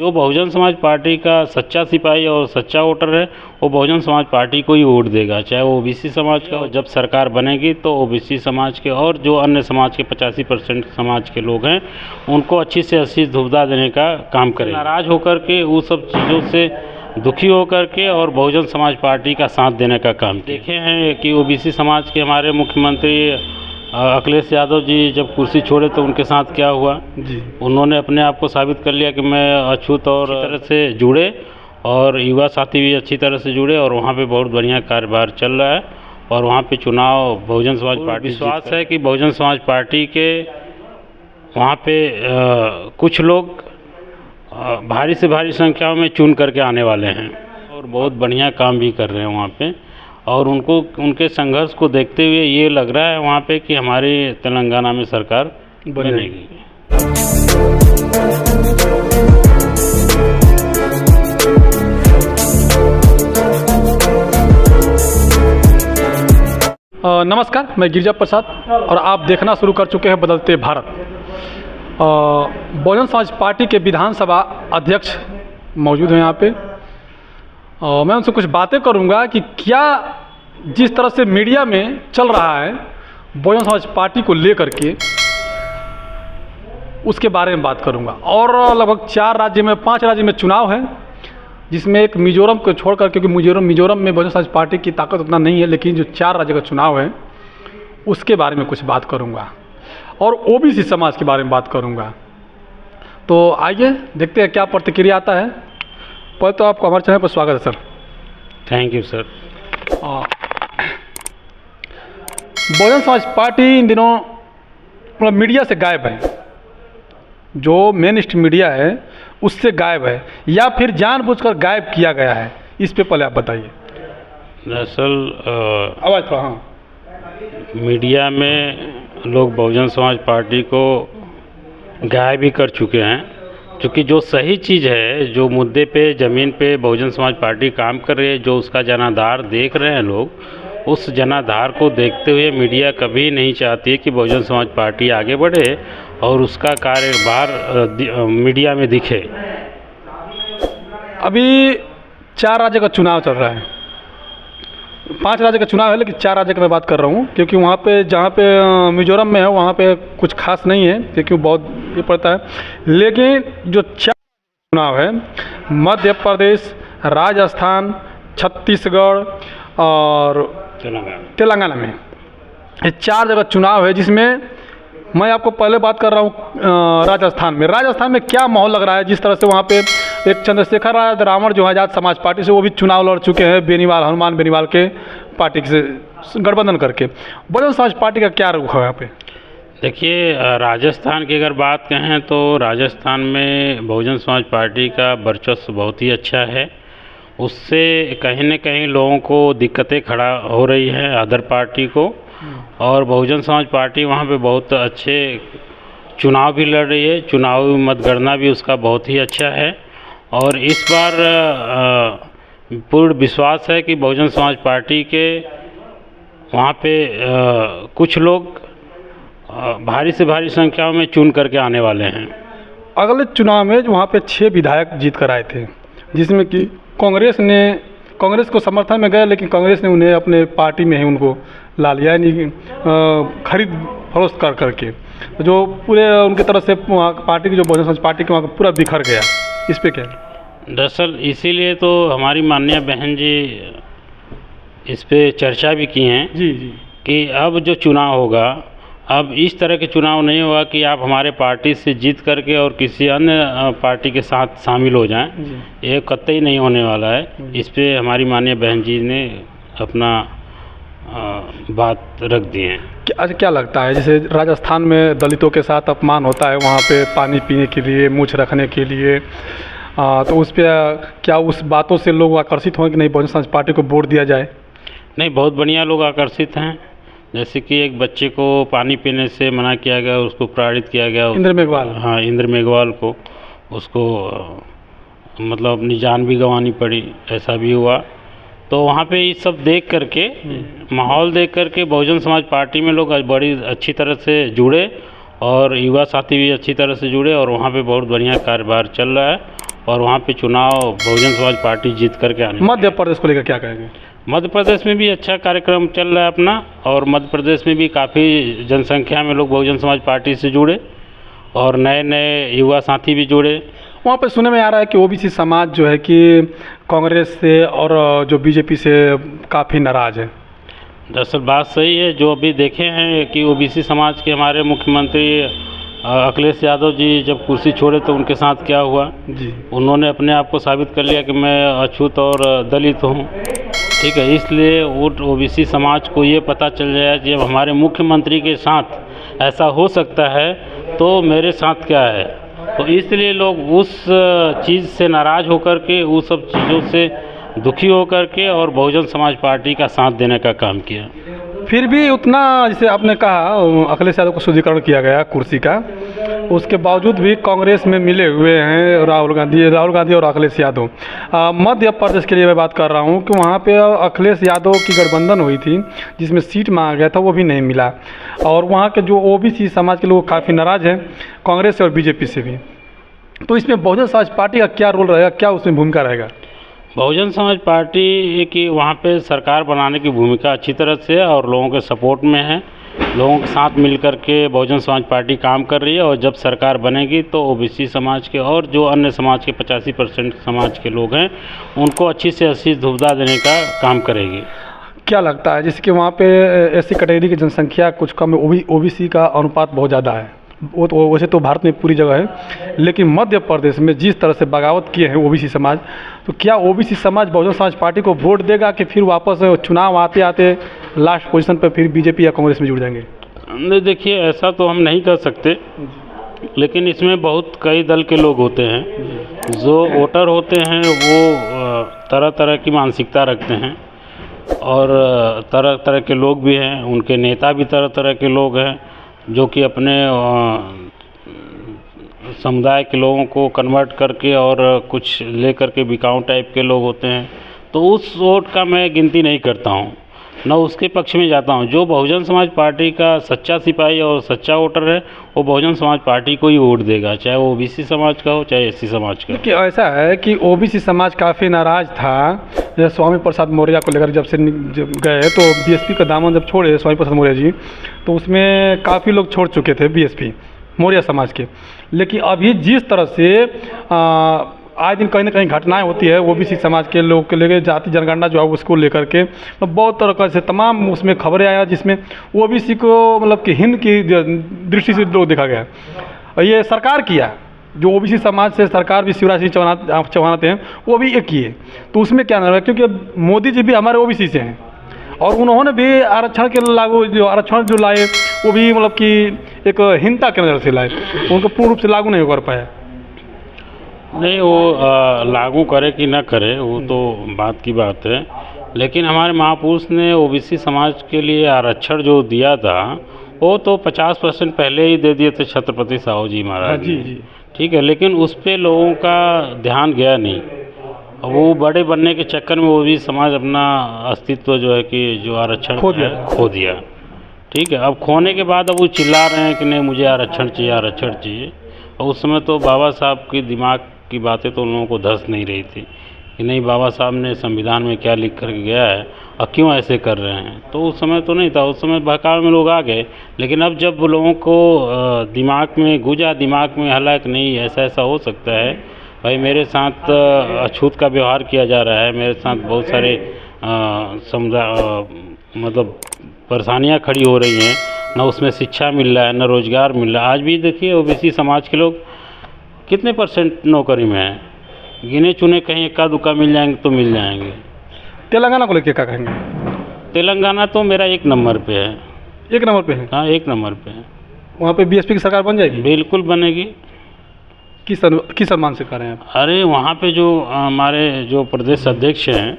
जो बहुजन समाज पार्टी का सच्चा सिपाही और सच्चा वोटर है वो बहुजन समाज पार्टी को ही वोट देगा, चाहे वो ओबीसी समाज का हो। जब सरकार बनेगी तो ओबीसी समाज के और जो अन्य समाज के 85% समाज के लोग हैं उनको अच्छी से अच्छी सुविधा देने का काम करें। नाराज़ होकर के वो सब चीज़ों से दुखी होकर के और बहुजन समाज पार्टी का साथ देने का काम देखे हैं कि ओबीसी समाज के हमारे मुख्यमंत्री अखिलेश यादव जी जब कुर्सी छोड़े तो उनके साथ क्या हुआ जी। उन्होंने अपने आप को साबित कर लिया कि मैं अछूत और तरह से जुड़े और युवा साथी भी अच्छी तरह से जुड़े और वहाँ पे बहुत बढ़िया कार्यभार चल रहा है और वहाँ पे चुनाव बहुजन समाज पार्टी विश्वास है कि बहुजन समाज पार्टी के वहाँ पे कुछ लोग भारी से भारी संख्याओं में चुन करके आने वाले हैं और बहुत बढ़िया काम भी कर रहे हैं वहाँ पे और उनको उनके संघर्ष को देखते हुए ये लग रहा है वहाँ पे कि हमारी तेलंगाना में सरकार बनेगी। नमस्कार, मैं गिरिजा प्रसाद और आप देखना शुरू कर चुके हैं बदलते भारत। बहुजन समाज पार्टी के विधानसभा अध्यक्ष मौजूद हैं यहाँ पे। मैं उनसे कुछ बातें करूँगा कि क्या जिस तरह से मीडिया में चल रहा है बहुजन समाज पार्टी को लेकर के, उसके बारे में बात करूँगा। और लगभग 5 राज्य में चुनाव है, जिसमें एक मिजोरम को छोड़कर, क्योंकि मिजोरम में बहुजन समाज पार्टी की ताकत उतना नहीं है, लेकिन जो 4 राज्य का चुनाव है उसके बारे में कुछ बात करूँगा और ओबीसी समाज के बारे में बात करूँगा। तो आइए देखते हैं क्या प्रतिक्रिया आता है। पहले तो आपको हमारे चैनल पर स्वागत है sir. Thank you sir. Bahujan Samaj Party इन दिनों मतलब मीडिया से गायब है, जो मेन स्ट्रीम मीडिया है उससे गायब है, या फिर जानबूझकर गायब किया गया है, इस पे पहले आप बताइए। दरअसल आवाज़ थोड़ा, हाँ, मीडिया में लोग बहुजन समाज पार्टी को गायब भी कर चुके हैं, क्योंकि जो सही चीज़ है, जो मुद्दे पे ज़मीन पे बहुजन समाज पार्टी काम कर रही है, जो उसका जनाधार देख रहे हैं लोग, उस जनाधार को देखते हुए मीडिया कभी नहीं चाहती है कि बहुजन समाज पार्टी आगे बढ़े और उसका कार्यभार मीडिया में दिखे। अभी 4 राज्य का चुनाव चल रहा है, 5 राज्य का चुनाव है, लेकिन 4 राज्य का मैं बात कर रहा हूँ, क्योंकि वहाँ पे जहाँ पे मिजोरम में है वहाँ पे कुछ खास नहीं है, क्योंकि बहुत ये पड़ता है। लेकिन जो 4 चुनाव है, मध्य प्रदेश, राजस्थान, छत्तीसगढ़ और तेलंगाना में, ये 4 जगह चुनाव है, जिसमें मैं आपको पहले बात कर रहा हूँ राजस्थान में क्या माहौल लग रहा है। जिस तरह से वहाँ पे एक चंद्रशेखर रावण जो आज़ाद समाज पार्टी से, वो भी चुनाव लड़ चुके हैं हनुमान बेनीवाल के पार्टी से गठबंधन करके। बहुजन समाज पार्टी का क्या रुख है यहाँ पे? देखिए, राजस्थान की अगर बात कहें तो राजस्थान में बहुजन समाज पार्टी का वर्चस्व बहुत ही अच्छा है। उससे कहीं न कहीं लोगों को दिक्कतें खड़ा हो रही है अदर पार्टी को, और बहुजन समाज पार्टी वहाँ पे बहुत अच्छे चुनाव भी लड़ रही है, चुनावी मतगणना भी उसका बहुत ही अच्छा है। और इस बार पूर्ण विश्वास है कि बहुजन समाज पार्टी के वहाँ पे कुछ लोग भारी से भारी संख्याओं में चुन करके आने वाले हैं। अगले चुनाव में वहाँ पे 6 विधायक जीत कर आए थे, जिसमें कि कांग्रेस को समर्थन में गए, लेकिन कांग्रेस ने उन्हें अपने पार्टी में ही उनको ला लिया, यानी खरीद फरोख्त कर करके, जो पूरे उनकी तरफ से पार्टी की जो बहुजन समाज पार्टी के वहाँ पूरा बिखर गया। इस पे क्या? दरअसल इसीलिए तो हमारी माननीय बहन जी इस पे चर्चा भी की हैं जी कि अब जो चुनाव होगा, अब इस तरह के चुनाव नहीं होगा कि आप हमारे पार्टी से जीत करके और किसी अन्य पार्टी के साथ शामिल हो जाएं, ये कतई नहीं होने वाला है। इस पे हमारी माननीय बहन जी ने अपना बात रख दी है। अच्छा, क्या लगता है, जैसे राजस्थान में दलितों के साथ अपमान होता है, वहाँ पे पानी पीने के लिए, मूछ रखने के लिए, तो उस पर क्या उस बातों से लोग आकर्षित हों कि नहीं बहुजन समाज पार्टी को वोट दिया जाए? नहीं, बहुत बढ़िया लोग आकर्षित हैं। जैसे कि एक बच्चे को पानी पीने से मना किया गया, उसको प्रेरित किया गया, इंद्र मेघवाल, हाँ, इंद्र मेघवाल को, उसको मतलब अपनी जान भी गंवानी पड़ी, ऐसा भी हुआ। तो वहाँ पे ये सब देख करके, माहौल देख करके बहुजन समाज पार्टी में लोग बड़ी अच्छी तरह से जुड़े और युवा साथी भी अच्छी तरह से जुड़े और वहाँ पे बहुत बढ़िया कार्यभार चल रहा है और वहाँ पे चुनाव बहुजन समाज पार्टी जीत करके आने। मध्य प्रदेश को लेकर क्या कहेंगे? मध्य प्रदेश में भी अच्छा कार्यक्रम चल रहा है अपना, और मध्य प्रदेश में भी काफ़ी जनसंख्या में लोग बहुजन समाज पार्टी से जुड़े और नए नए युवा साथी भी जुड़े। वहाँ पे सुनने में आ रहा है कि ओबीसी समाज जो है कि कांग्रेस से और जो बीजेपी से काफ़ी नाराज़ है। दरअसल बात सही है। जो अभी देखे हैं कि ओबीसी समाज के हमारे मुख्यमंत्री अखिलेश यादव जी जब कुर्सी छोड़े तो उनके साथ क्या हुआ जी, उन्होंने अपने आप को साबित कर लिया कि मैं अछूत और दलित हूँ। ठीक है, इसलिए वो ओबीसी समाज को ये पता चल जाए कि जब हमारे मुख्यमंत्री के साथ ऐसा हो सकता है तो मेरे साथ क्या है। तो इसलिए लोग उस चीज़ से नाराज़ होकर के, उस सब चीज़ों से दुखी होकर के और बहुजन समाज पार्टी का साथ देने का काम किया। फिर भी उतना जैसे आपने कहा अखिलेश यादव को शुद्धिकरण किया गया कुर्सी का, उसके बावजूद भी कांग्रेस में मिले हुए हैं राहुल गांधी और अखिलेश यादव। मध्य प्रदेश के लिए मैं बात कर रहा हूं कि वहां पे अखिलेश यादव की गठबंधन हुई थी जिसमें सीट मांगा गया था, वो भी नहीं मिला। और वहां के जो ओबीसी समाज के लोग काफ़ी नाराज़ हैं कांग्रेस से और बीजेपी से भी। तो इसमें बहुजन समाज पार्टी का क्या रोल रहेगा, क्या उसमें भूमिका रहेगा? बहुजन समाज पार्टी की वहाँ पे सरकार बनाने की भूमिका अच्छी तरह से है और लोगों के सपोर्ट में है। लोगों के साथ मिलकर के बहुजन समाज पार्टी काम कर रही है, और जब सरकार बनेगी तो ओबीसी समाज के और जो अन्य समाज के 85% समाज के लोग हैं उनको अच्छी से अच्छी सुविधा देने का काम करेगी। क्या लगता है जैसे कि वहाँ पे एससी कैटेगरी की जनसंख्या कुछ कम है, ओबीसी का अनुपात बहुत ज़्यादा है, वो तो वैसे तो भारत में पूरी जगह है, लेकिन मध्य प्रदेश में जिस तरह से बगावत किए हैं ओबीसी समाज, तो क्या ओबीसी समाज बहुजन समाज पार्टी को वोट देगा कि फिर वापस चुनाव आते आते लास्ट पोजीशन पर फिर बीजेपी या कांग्रेस में जुड़ जाएंगे? नहीं, देखिए ऐसा तो हम नहीं कर सकते, लेकिन इसमें बहुत कई दल के लोग होते हैं। जो वोटर होते हैं वो तरह तरह की मानसिकता रखते हैं और तरह तरह के लोग भी हैं, उनके नेता भी तरह तरह के लोग हैं जो कि अपने समुदाय के लोगों को कन्वर्ट करके और कुछ ले करके बिकाऊ टाइप के लोग होते हैं। तो उस वोट का मैं गिनती नहीं करता हूँ, न उसके पक्ष में जाता हूँ। जो बहुजन समाज पार्टी का सच्चा सिपाही और सच्चा वोटर है वो बहुजन समाज पार्टी को ही वोट देगा, चाहे वो ओबीसी समाज का हो चाहे एससी समाज का। कि ऐसा है कि ओबीसी समाज काफ़ी नाराज़ था जैसे स्वामी प्रसाद मौर्य को लेकर, जब गए तो बीएसपी का दामन जब छोड़े स्वामी प्रसाद मौर्य जी, तो उसमें काफ़ी लोग छोड़ चुके थे बीएसपी मौर्य समाज के। लेकिन अभी जिस तरह से आए दिन कहीं ना कहीं घटनाएं होती है ओबीसी समाज के लोग के लेकर, जाति जनगणना जो है उसको लेकर के तो बहुत तरह से तमाम उसमें खबरें आया जिसमें ओबीसी को मतलब कि हिंद की दृष्टि से लोग देखा गया। और ये सरकार किया, जो ओबीसी समाज से सरकार भी शिवराज सिंह चौहान आते हैं वो भी एक किए, तो उसमें क्या नाम है, क्योंकि मोदी जी भी हमारे ओबीसी से हैं और उन्होंने भी आरक्षण के लागू जो आरक्षण जो लाए वो भी मतलब कि एक हिंसा के नज़र से लाए, उनको पूर्ण रूप से लागू नहीं कर पाया। नहीं, वो लागू करे कि ना करे वो तो बात की बात है, लेकिन हमारे महापुरुष ने ओबीसी समाज के लिए आरक्षण जो दिया था वो तो 50% पहले ही दे दिए थे छत्रपति साहू जी महाराज जी ने। जी, ठीक है, लेकिन उस पर लोगों का ध्यान गया नहीं। वो बड़े बनने के चक्कर में वो भी समाज अपना अस्तित्व जो है कि जो आरक्षण खो दिया। ठीक है, अब खोने के बाद अब वो चिल्ला रहे हैं कि नहीं मुझे आरक्षण चाहिए, आरक्षण चाहिए। और उस समय तो बाबा साहब की दिमाग की बातें तो उन लोगों को धस नहीं रही थी कि नहीं बाबा साहब ने संविधान में क्या लिख कर गया है और क्यों ऐसे कर रहे हैं। तो उस समय तो नहीं था, उस समय बहकावे में लोग आ गए। लेकिन अब जब लोगों को दिमाग में गुजा, दिमाग में हला कि नहीं ऐसा ऐसा हो सकता है, भाई मेरे साथ अछूत का व्यवहार किया जा रहा है, मेरे साथ बहुत सारे मतलब परेशानियाँ खड़ी हो रही हैं, ना उसमें शिक्षा मिल रहा है ना रोज़गार मिल रहा है। आज भी देखिए ओबीसी समाज के लोग कितने % नौकरी में हैं, गिने चुने कहीं इक्का दुक्का मिल जाएंगे तो मिल जाएंगे। तेलंगाना को लेकर क्या कहेंगे? तेलंगाना तो मेरा 1 नंबर पे है। 1 नंबर पे है? हाँ, 1 नंबर पे है। वहाँ पे बीएसपी की सरकार बन जाएगी? बिल्कुल बनेगी। किस सम्मान से कर रहे हैं आप? अरे वहाँ पे जो हमारे जो प्रदेश अध्यक्ष हैं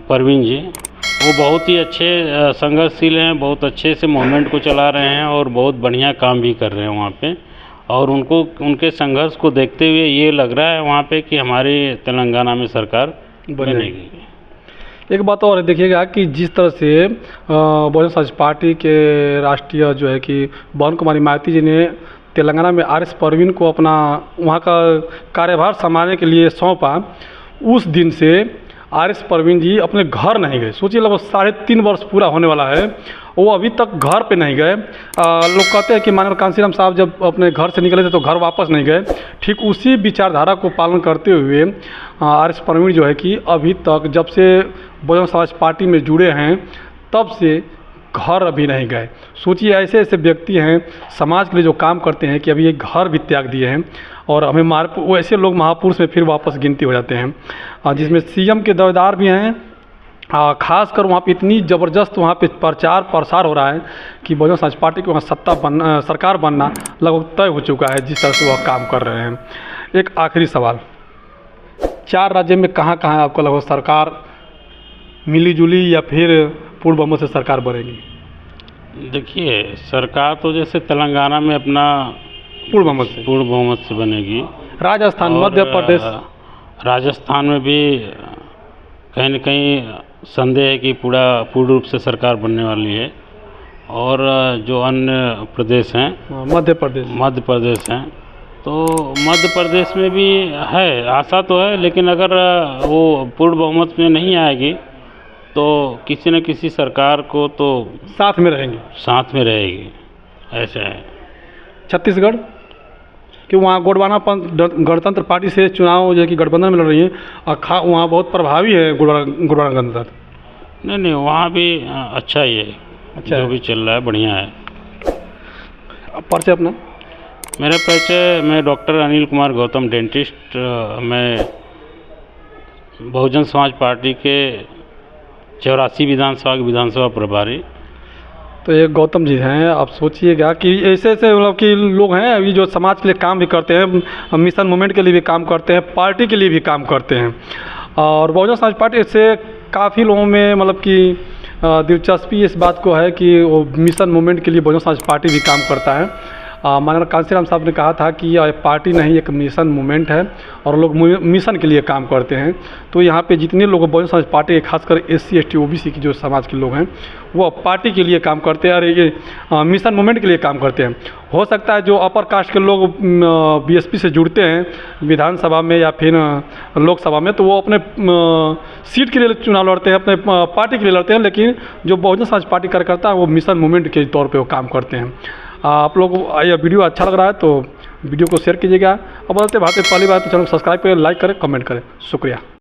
परवीन जी, वो बहुत ही अच्छे संघर्षशील हैं, बहुत अच्छे से मूवमेंट को चला रहे हैं और बहुत बढ़िया काम भी कर रहे हैं वहाँ पे। और उनको उनके संघर्ष को देखते हुए ये लग रहा है वहाँ पे कि हमारी तेलंगाना में सरकार बनेगी। एक बात और देखिएगा कि जिस तरह से बहुजन समाज पार्टी के राष्ट्रीय जो है कि भवन कुमारी मायावती जी ने तेलंगाना में आर एस परवीन को अपना वहाँ का कार्यभार संभालने के लिए सौंपा, उस दिन से आर एस परवीन जी अपने घर नहीं गए। सोचिए, लगभग 3.5 वर्ष पूरा होने वाला है, वो अभी तक घर पे नहीं गए। लोग कहते हैं कि माननीय कांशीराम साहब जब अपने घर से निकले थे तो घर वापस नहीं गए। ठीक उसी विचारधारा को पालन करते हुए आर एस परवीन जो है कि अभी तक जब से बहुजन समाज पार्टी में जुड़े हैं तब से घर अभी नहीं गए। सोचिए, ऐसे ऐसे व्यक्ति हैं समाज के लिए जो काम करते हैं कि अभी एक घर भी त्याग दिए हैं, और हमें वैसे लोग महापुरुष में फिर वापस गिनती हो जाते हैं, जिसमें सीएम के दावेदार भी हैं। खासकर वहाँ पे इतनी ज़बरदस्त वहाँ पे प्रचार प्रसार हो रहा है कि बहुजन समाज पार्टी की वहाँ सरकार बनना लगभग तय हो चुका है, जिस तरह से वह काम कर रहे हैं। एक आखिरी सवाल, 4 राज्य में कहाँ कहाँ आपको लगभग सरकार मिली जुली या फिर पूर्ण बहुमत से सरकार बनेगी? देखिए, सरकार तो जैसे तेलंगाना में अपना पूर्ण बहुमत से बनेगी। राजस्थान, मध्य प्रदेश, राजस्थान में भी कहीं न कहीं संदेह है कि पूर्ण रूप से सरकार बनने वाली है। और जो अन्य प्रदेश हैं, मध्य प्रदेश हैं, तो मध्य प्रदेश में भी है, आशा तो है, लेकिन अगर वो पूर्ण बहुमत में नहीं आएगी तो किसी न किसी सरकार को तो साथ में रहेगी, ऐसा है। छत्तीसगढ़ कि वहाँ गोंडवाना गणतंत्र पार्टी से चुनाव जो कि गठबंधन में लड़ रही है, और वहाँ बहुत प्रभावी है गोंडवाना गणतंत्र। नहीं, वहाँ भी अच्छा ही है, जो भी चल रहा है बढ़िया है। परिचय अपना? मेरा परिचय, मैं डॉक्टर अनिल कुमार गौतम, डेंटिस्ट। मैं बहुजन समाज पार्टी के 84 विधानसभा के विधानसभा प्रभारी। तो ये गौतम जी हैं। आप सोचिएगा कि ऐसे ऐसे मतलब कि लोग हैं अभी जो समाज के लिए काम भी करते हैं, मिशन मूवमेंट के लिए भी काम करते हैं, पार्टी के लिए भी काम करते हैं। और बहुजन समाज पार्टी से काफ़ी लोगों में मतलब कि दिलचस्पी इस बात को है कि वो मिशन मूवमेंट के लिए बहुजन समाज पार्टी भी काम करता है। माननीय कांशीराम साहब ने कहा था कि यह पार्टी नहीं, एक मिशन मूवमेंट है और लोग मिशन के लिए काम करते हैं। तो यहाँ पे जितने लोग बहुजन समाज पार्टी, खासकर SC ST OBC की जो समाज के लोग हैं, वो पार्टी के लिए काम करते हैं और ये मिशन मूवमेंट के लिए काम करते हैं। हो सकता है जो अपर कास्ट के लोग BSP से जुड़ते हैं विधानसभा में या फिर लोकसभा में, तो वो अपने सीट के लिए चुनाव लड़ते हैं, अपने पार्टी के लिए लड़ते हैं, लेकिन जो बहुजन समाज पार्टी कार्यकर्ता है वो मिशन मूवमेंट के तौर पर वो काम करते हैं। आप लोग यह वीडियो अच्छा लग रहा है तो वीडियो को शेयर कीजिएगा। और बदलते भारत पहली बार तो चैनल को सब्सक्राइब करें, लाइक करें, कमेंट करें। शुक्रिया।